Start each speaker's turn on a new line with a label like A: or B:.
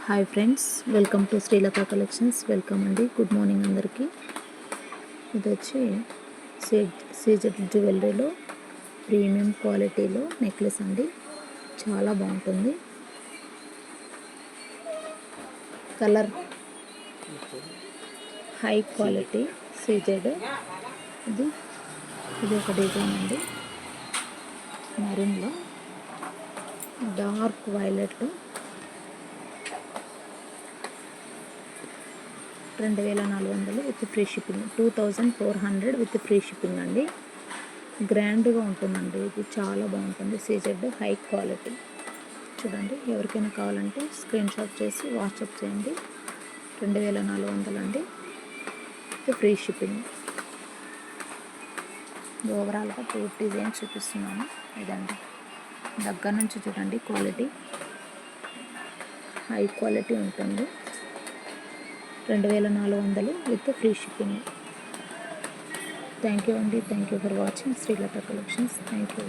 A: Hi friends, welcome to Srilatha collections. Welcome అండి, good morning అందరికీ. ఇది వచ్చి సీజెడ్ జ్యువెలరీలో ప్రీమియం క్వాలిటీలో నెక్లెస్ అండి. చాలా బాగుంటుంది. Colour high quality CZ. ఇది ఒక డిజైన్ అండి. మరూన్లో dark violet 2400 with free shipping, 2400 with free shipping అండి. గ్రాండ్గా ఉంటుందండి. ఇది చాలా బాగుంటుంది. సీజెడ్ హై క్వాలిటీ చూడండి. ఎవరికైనా కావాలంటే స్క్రీన్ షాట్ చేసి వాట్సాప్ చేయండి. 2400 అండి విత్ ఫ్రీ షిప్పింగ్. ఓవరాల్గా 2 డిజైన్స్ చూపిస్తున్నాను. ఇదండి, దగ్గర నుంచి చూడండి. క్వాలిటీ హై క్వాలిటీ ఉంటుంది. 2400 with free shipping. Thank you అండి. Thank you for watching Srilatha collections. Thank you.